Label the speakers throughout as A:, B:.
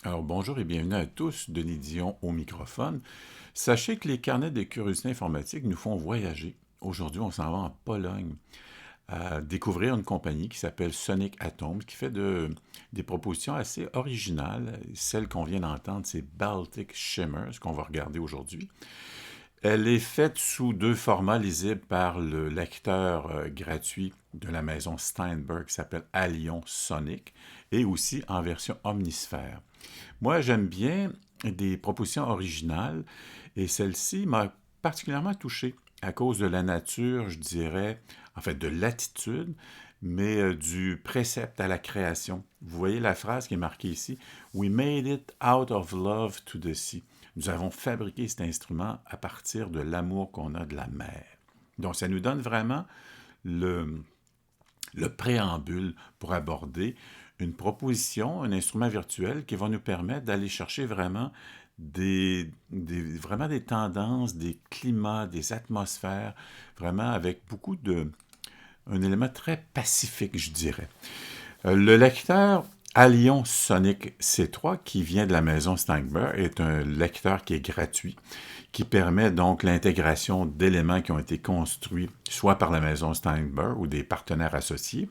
A: Alors bonjour et bienvenue à tous, Denis Dion au microphone. Sachez que les carnets de curiosité informatique nous font voyager. Aujourd'hui, on s'en va en Pologne à découvrir une compagnie qui s'appelle Sonic Atoms, qui fait des propositions assez originales. Celle qu'on vient d'entendre, c'est Baltic Shimmer, ce qu'on va regarder aujourd'hui. Elle est faite sous deux formats lisibles par le lecteur gratuit de la maison Steinberg qui s'appelle Allion Sonic et aussi en version omnisphère. Moi, j'aime bien des propositions originales et celle-ci m'a particulièrement touché à cause de la nature, je dirais, en fait de l'attitude, mais du précepte à la création. Vous voyez la phrase qui est marquée ici: We made it out of love to the sea. Nous avons fabriqué cet instrument à partir de l'amour qu'on a de la mer. Donc, ça nous donne vraiment le, le préambule pour aborder une proposition, un instrument virtuel qui va nous permettre d'aller chercher vraiment vraiment des tendances, des climats, des atmosphères, vraiment avec un élément très pacifique, je dirais. Le lecteur Allion Sonic C3, qui vient de la maison Steinberg, est un lecteur qui est gratuit, qui permet donc l'intégration d'éléments qui ont été construits soit par la maison Steinberg ou des partenaires associés.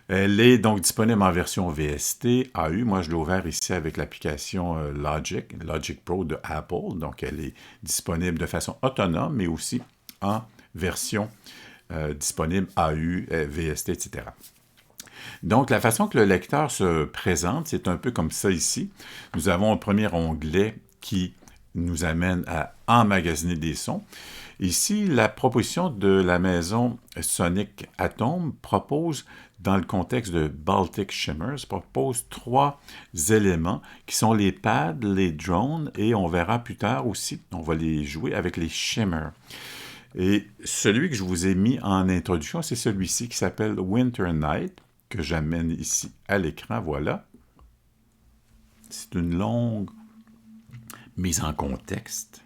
A: Elle est donc disponible en version VST, AU. Moi, je l'ai ouvert ici avec l'application Logic Pro de Apple. Donc, elle est disponible de façon autonome, mais aussi en version disponible AU, VST, etc. Donc, la façon que le lecteur se présente, c'est un peu comme ça ici. Nous avons un premier onglet qui nous amène à emmagasiner des sons. Ici, la proposition de la maison Sonic Atom propose, dans le contexte de Baltic Shimmers, propose trois éléments qui sont les pads, les drones, et on verra plus tard aussi, on va les jouer avec les shimmers. Et celui que je vous ai mis en introduction, c'est celui-ci qui s'appelle Winter Night, que j'amène ici à l'écran, voilà. C'est une longue mise en contexte.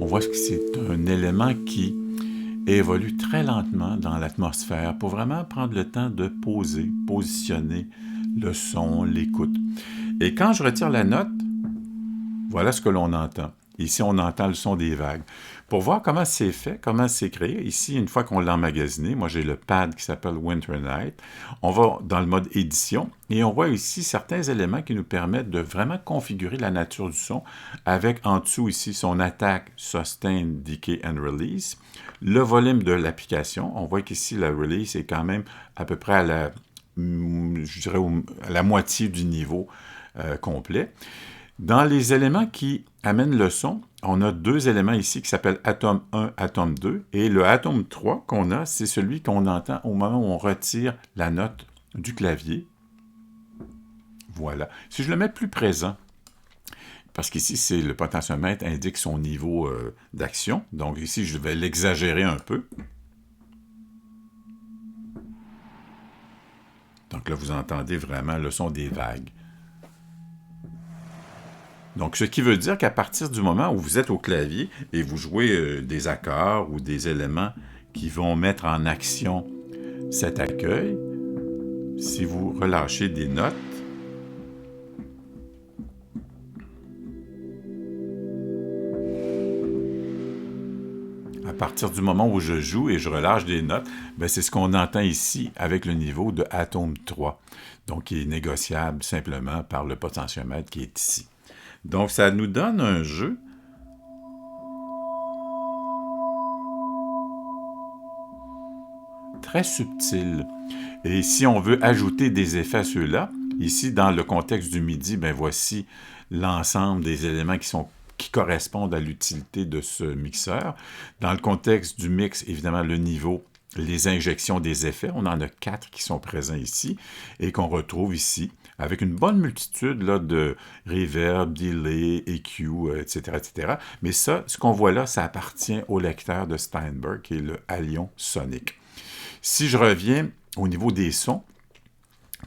A: On voit que c'est un élément qui évolue très lentement dans l'atmosphère pour vraiment prendre le temps de poser, positionner le son, l'écoute. Et quand je retire la note, voilà ce que l'on entend. Ici, on entend le son des vagues. Pour voir comment c'est fait, comment c'est créé, ici, une fois qu'on l'a emmagasiné, moi j'ai le pad qui s'appelle Winter Night, on va dans le mode édition et on voit ici certains éléments qui nous permettent de vraiment configurer la nature du son avec en dessous ici son attaque, sustain, decay and release, le volume de l'application. On voit qu'ici la release est quand même à peu près je dirais à la moitié du niveau complet. Dans les éléments qui amènent le son, on a deux éléments ici qui s'appellent atome 1, atome 2, et le atome 3 qu'on a, c'est celui qu'on entend au moment où on retire la note du clavier. Voilà. Si je le mets plus présent, parce qu'ici, c'est le potentiomètre indique son niveau d'action, donc ici, je vais l'exagérer un peu. Donc là, vous entendez vraiment le son des vagues. Donc, ce qui veut dire qu'à partir du moment où vous êtes au clavier et vous jouez des accords ou des éléments qui vont mettre en action cet accueil, si vous relâchez des notes, à partir du moment où je joue et je relâche des notes, ben c'est ce qu'on entend ici avec le niveau de atome 3, donc qui est négociable simplement par le potentiomètre qui est ici. Donc, ça nous donne un jeu très subtil. Et si on veut ajouter des effets à ceux-là, ici, dans le contexte du MIDI, ben voici l'ensemble des éléments qui correspondent à l'utilité de ce mixeur. Dans le contexte du mix, évidemment, le niveau, les injections des effets, on en a 4 qui sont présents ici et qu'on retrouve ici avec une bonne multitude là, de reverb, delay, EQ, etc., etc. Mais ça, ce qu'on voit là, ça appartient au lecteur de Steinberg, qui est le Allion Sonic. Si je reviens au niveau des sons,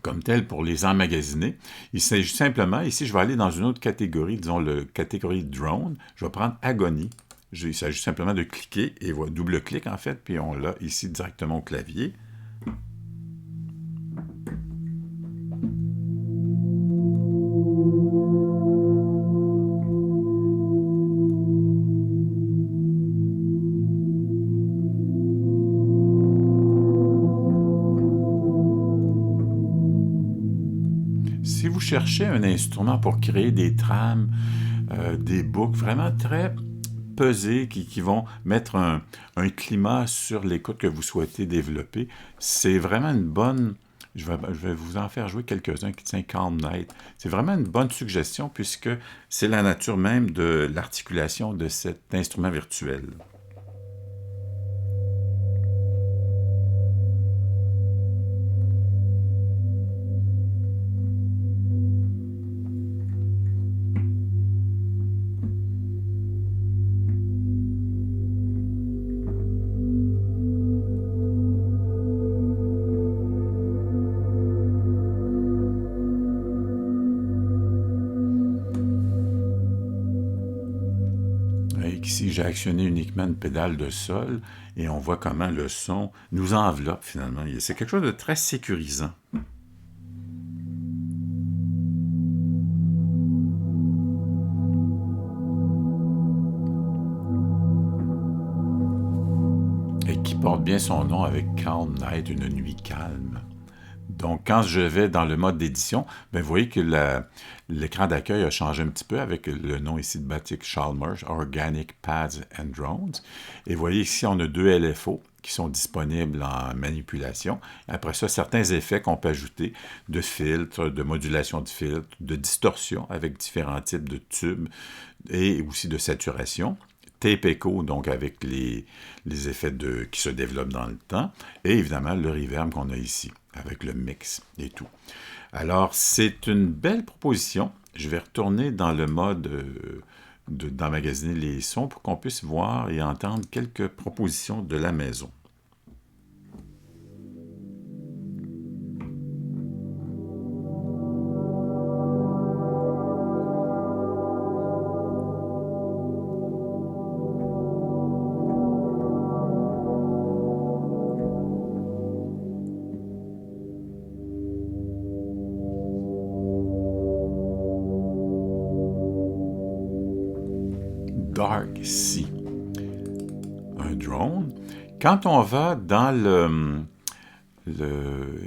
A: comme tel pour les emmagasiner, il s'agit simplement, ici je vais aller dans une autre catégorie, disons la catégorie drone, je vais prendre Agony, Il s'agit simplement de cliquer, et voilà, double-clic en fait, puis on l'a ici directement au clavier. Si vous cherchez un instrument pour créer des trames, des boucles vraiment très pesées qui vont mettre un climat sur l'écoute que vous souhaitez développer, c'est vraiment une bonne... Je vais vous en faire jouer quelques-uns qui tient Calm Night. C'est vraiment une bonne suggestion puisque c'est la nature même de l'articulation de cet instrument virtuel. Ici, j'ai actionné uniquement une pédale de sol et on voit comment le son nous enveloppe finalement. C'est quelque chose de très sécurisant. Et qui porte bien son nom avec Calm Night, une nuit calme. Donc, quand je vais dans le mode d'édition, vous voyez que l'écran d'accueil a changé un petit peu avec le nom ici de Batik Chalmers, Organic Pads and Drones. Et vous voyez ici, on a 2 LFO qui sont disponibles en manipulation. Après ça, certains effets qu'on peut ajouter de filtres, de modulation de filtres, de distorsion avec différents types de tubes et aussi de saturation. Tape Echo, donc avec les effets qui se développent dans le temps, et évidemment le reverb qu'on a ici, avec le mix et tout. Alors, c'est une belle proposition. Je vais retourner dans le mode d'emmagasiner les sons pour qu'on puisse voir et entendre quelques propositions de la maison. Dark Sea, un drone. Quand on va dans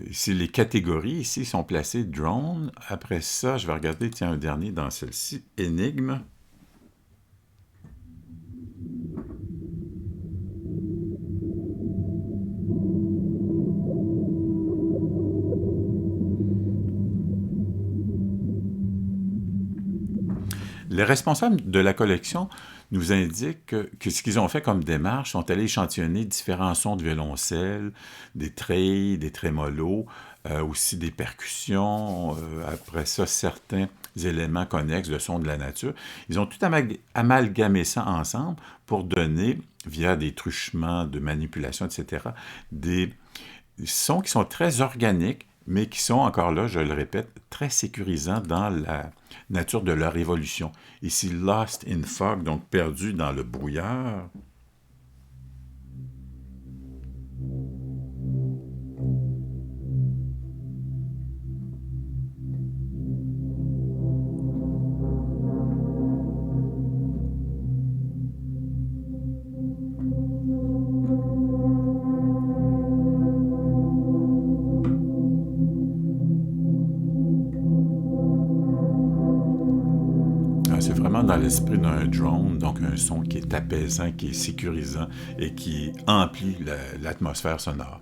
A: ici, les catégories, ici, sont placées drone. Après ça, je vais regarder, tiens, un dernier dans celle-ci, énigme. Les responsables de la collection nous indiquent que ce qu'ils ont fait comme démarche, sont allés échantillonner différents sons de violoncelle, des trilles, des trémolos, aussi des percussions, après ça, certains éléments connexes de sons de la nature. Ils ont tout amalgamé ça ensemble pour donner, via des truchements de manipulation, etc., des sons qui sont très organiques, mais qui sont, encore là, je le répète, très sécurisants dans la nature de leur évolution. Ici, Lost in Fog, donc perdu dans le brouillard. C'est vraiment dans l'esprit d'un drone, donc un son qui est apaisant, qui est sécurisant et qui emplit l'atmosphère sonore.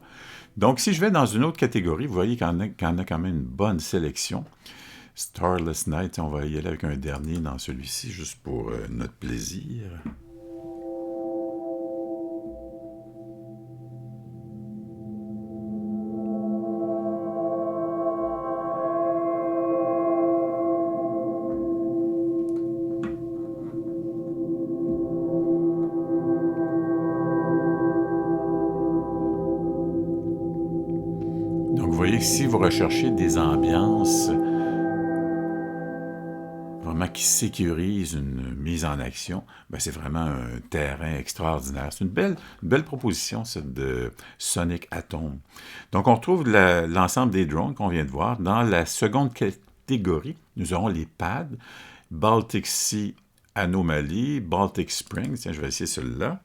A: Donc, si je vais dans une autre catégorie, vous voyez qu'il y en a quand même une bonne sélection. Starless Night, on va y aller avec un dernier dans celui-ci, juste pour notre plaisir. Donc, vous voyez que si vous recherchez des ambiances vraiment qui sécurise une mise en action, ben c'est vraiment un terrain extraordinaire. C'est une belle proposition, cette de Sonic Atom. Donc, on retrouve l'ensemble des drones qu'on vient de voir. Dans la seconde catégorie, nous aurons les pads, Baltic Sea Anomaly, Baltic Springs. Tiens, je vais essayer celui-là.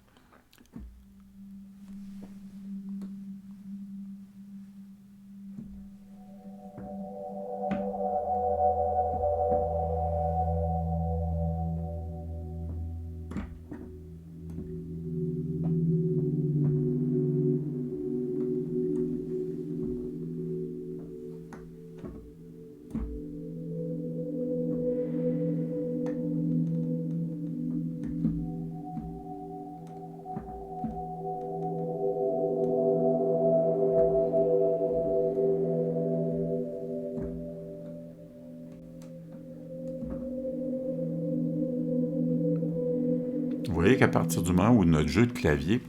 A: Vous voyez qu'à partir du moment où notre jeu de clavier,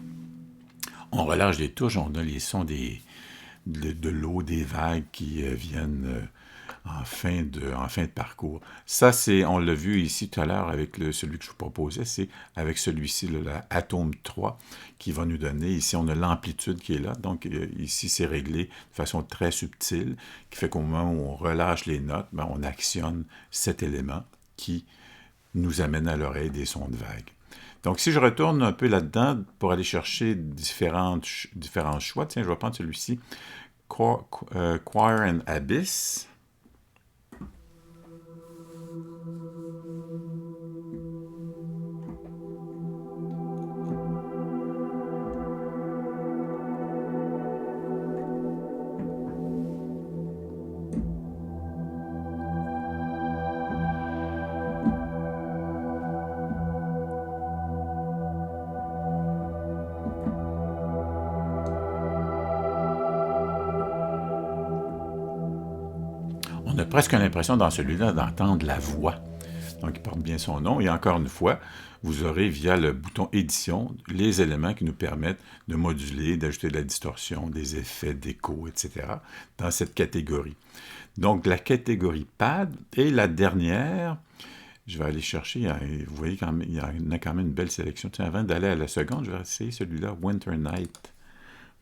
A: on relâche les touches, on a les sons de l'eau, des vagues qui viennent en fin de parcours. Ça, on l'a vu ici tout à l'heure avec celui que je vous proposais, c'est avec celui-ci, la Atom 3, qui va nous donner, ici on a l'amplitude qui est là, donc ici c'est réglé de façon très subtile, qui fait qu'au moment où on relâche les notes, ben, on actionne cet élément qui nous amène à l'oreille des sons de vagues. Donc, si je retourne un peu là-dedans pour aller chercher différents choix, tiens, je vais prendre celui-ci, Choir and Abyss. On a presque l'impression dans celui-là d'entendre la voix. Donc, il porte bien son nom. Et encore une fois, vous aurez via le bouton Édition les éléments qui nous permettent de moduler, d'ajouter de la distorsion, des effets, d'écho, etc. dans cette catégorie. Donc, la catégorie pad et la dernière, je vais aller chercher, vous voyez, il y en a quand même une belle sélection. Tiens, avant d'aller à la seconde, je vais essayer celui-là, Winter Night,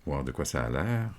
A: voir de quoi ça a l'air.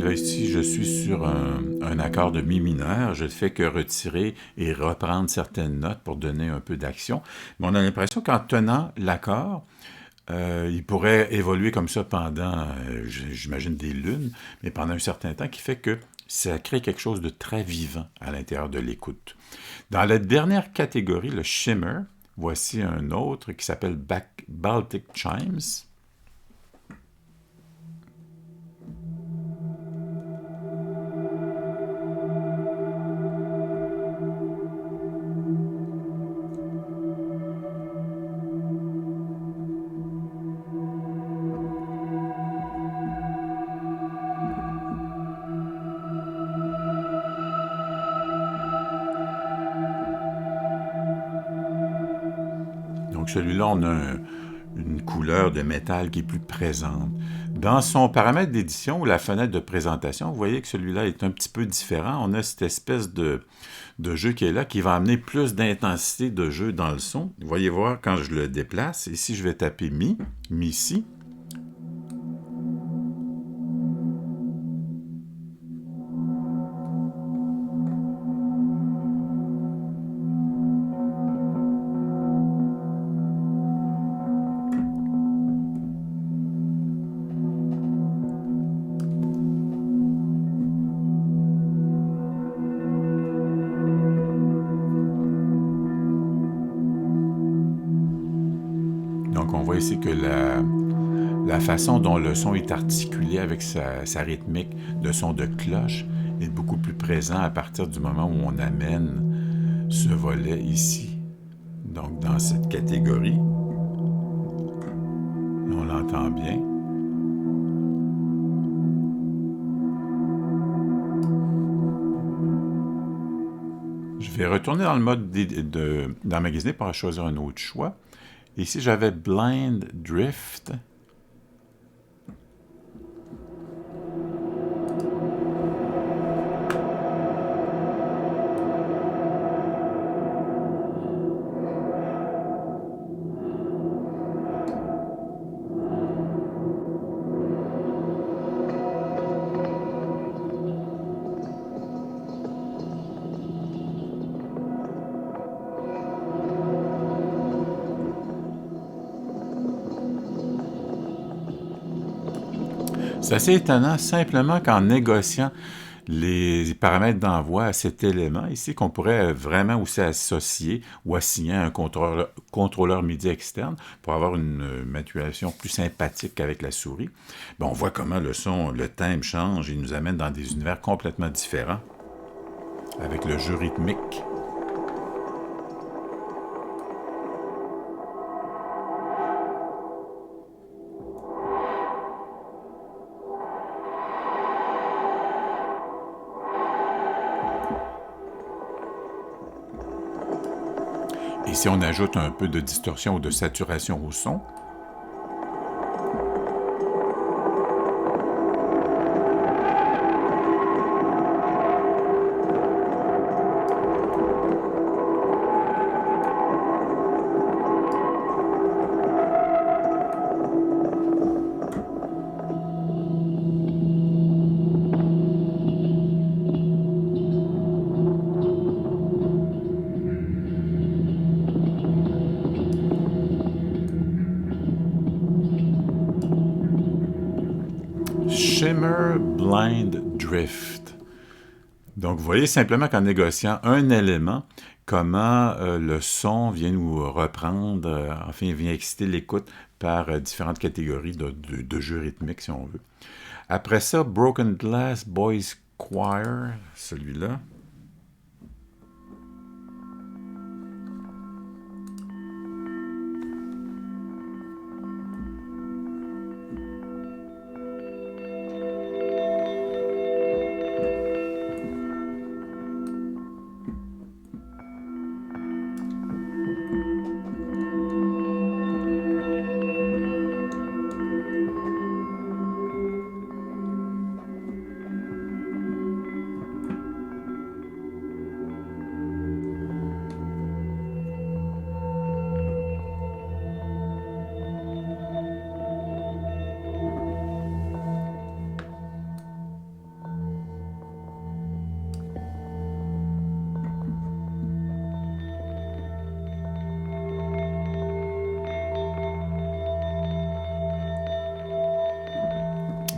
A: Là, ici, je suis sur un accord de mi mineur. Je ne fais que retirer et reprendre certaines notes pour donner un peu d'action. Mais on a l'impression qu'en tenant l'accord, il pourrait évoluer comme ça pendant, j'imagine, des lunes, mais pendant un certain temps, qui fait que ça crée quelque chose de très vivant à l'intérieur de l'écoute. Dans la dernière catégorie, le shimmer, voici un autre qui s'appelle Baltic Chimes. Donc celui-là, on a une couleur de métal qui est plus présente. Dans son paramètre d'édition ou la fenêtre de présentation, vous voyez que celui-là est un petit peu différent. On a cette espèce de jeu qui est là, qui va amener plus d'intensité de jeu dans le son. Vous voyez voir quand je le déplace. Ici, je vais taper Mi ici. Donc, on voit ici que la façon dont le son est articulé avec sa rythmique de son de cloche est beaucoup plus présent à partir du moment où on amène ce volet ici, donc dans cette catégorie. On l'entend bien. Je vais retourner dans le mode d'emmagasiner pour choisir un autre choix. Ici, j'avais Blind Drift. C'est assez étonnant, simplement qu'en négociant les paramètres d'envoi à cet élément ici, qu'on pourrait vraiment aussi associer ou assigner à un contrôleur MIDI externe pour avoir une manipulation plus sympathique qu'avec la souris. Bien, on voit comment le son, le thème change et nous amène dans des univers complètement différents avec le jeu rythmique. Et si on ajoute un peu de distorsion ou de saturation au son, Shimmer Blind Drift. Donc, vous voyez simplement qu'en négociant un élément, comment le son vient nous reprendre, enfin, vient exciter l'écoute par différentes catégories de jeux rythmiques, si on veut. Après ça, Broken Glass Boys Choir, celui-là.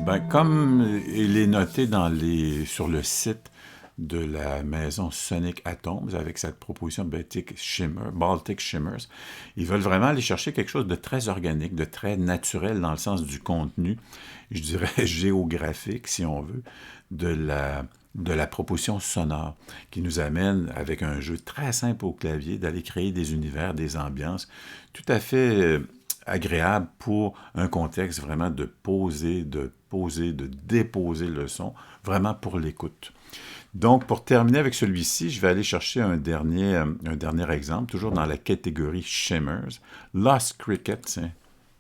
A: Ben, comme il est noté sur le site de la maison Sonic Atoms avec cette proposition Baltic Shimmers, ils veulent vraiment aller chercher quelque chose de très organique, de très naturel dans le sens du contenu, je dirais géographique si on veut, de la proposition sonore qui nous amène avec un jeu très simple au clavier d'aller créer des univers, des ambiances tout à fait agréable pour un contexte vraiment de poser, de déposer le son, vraiment pour l'écoute. Donc, pour terminer avec celui-ci, je vais aller chercher un dernier exemple, toujours dans la catégorie Shimmers, Lost Cricket,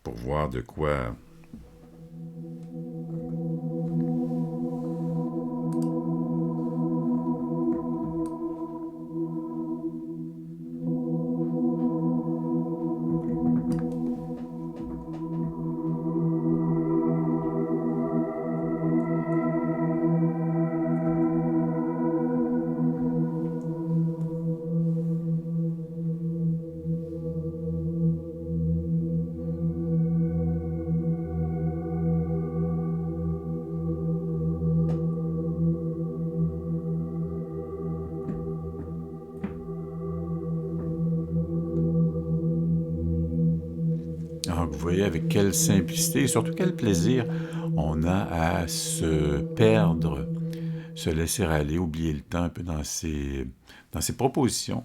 A: pour voir de quoi... Donc, vous voyez avec quelle simplicité et surtout quel plaisir on a à se perdre, se laisser aller, oublier le temps un peu dans ces propositions,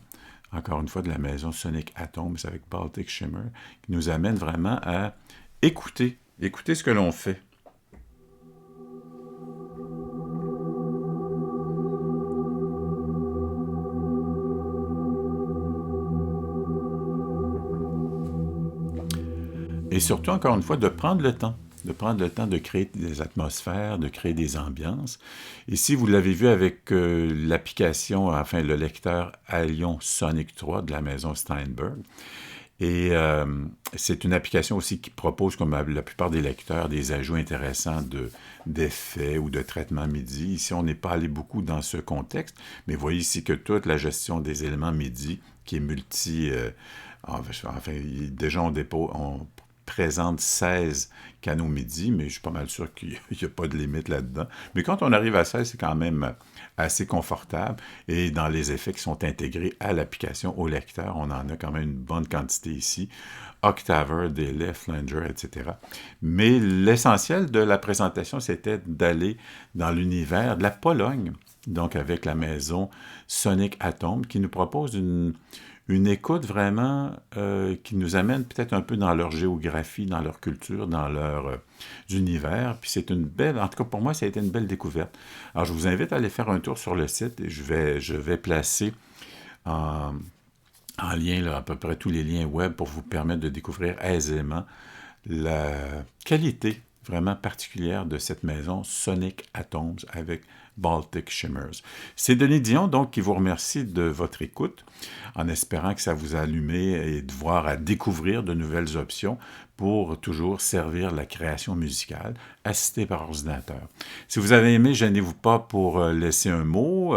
A: encore une fois de la maison Sonic Atoms avec Baltic Shimmer, qui nous amène vraiment à Écoutez ce que l'on fait. Et surtout, encore une fois, de prendre le temps. De prendre le temps de créer des atmosphères, de créer des ambiances. Et si vous l'avez vu avec l'application, enfin le lecteur Alion Sonic 3 de la maison Steinberg, et c'est une application aussi qui propose, comme la plupart des lecteurs, des ajouts intéressants d'effets ou de traitements MIDI. Ici, on n'est pas allé beaucoup dans ce contexte, mais vous voyez ici que toute la gestion des éléments MIDI, qui est multi... enfin, déjà, on présente 16 canaux MIDI, mais je suis pas mal sûr qu'il n'y a pas de limite là-dedans. Mais quand on arrive à 16, c'est quand même assez confortable. Et dans les effets qui sont intégrés à l'application, au lecteur, on en a quand même une bonne quantité ici. Octaver, délai, flanger, etc. Mais l'essentiel de la présentation, c'était d'aller dans l'univers de la Pologne, donc avec la maison Sonic Atom, qui nous propose une écoute vraiment qui nous amène peut-être un peu dans leur géographie, dans leur culture, dans leur univers. Puis c'est une belle, en tout cas pour moi, ça a été une belle découverte. Alors je vous invite à aller faire un tour sur le site et je vais placer en lien là, à peu près tous les liens web pour vous permettre de découvrir aisément la qualité vraiment particulière de cette maison Sonic Atoms avec Baltic Shimmers. C'est Denis Dion, donc, qui vous remercie de votre écoute, en espérant que ça vous a allumé et de voir à découvrir de nouvelles options pour toujours servir la création musicale assistée par ordinateur. Si vous avez aimé, gênez-vous pas pour laisser un mot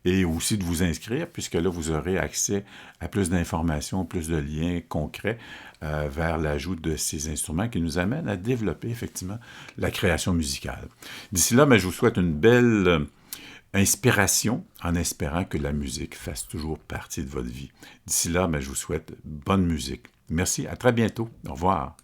A: et aussi de vous inscrire, puisque là, vous aurez accès à plus d'informations, plus de liens concrets vers l'ajout de ces instruments qui nous amènent à développer effectivement la création musicale. D'ici là, je vous souhaite une belle inspiration en espérant que la musique fasse toujours partie de votre vie. D'ici là, je vous souhaite bonne musique. Merci, à très bientôt. Au revoir.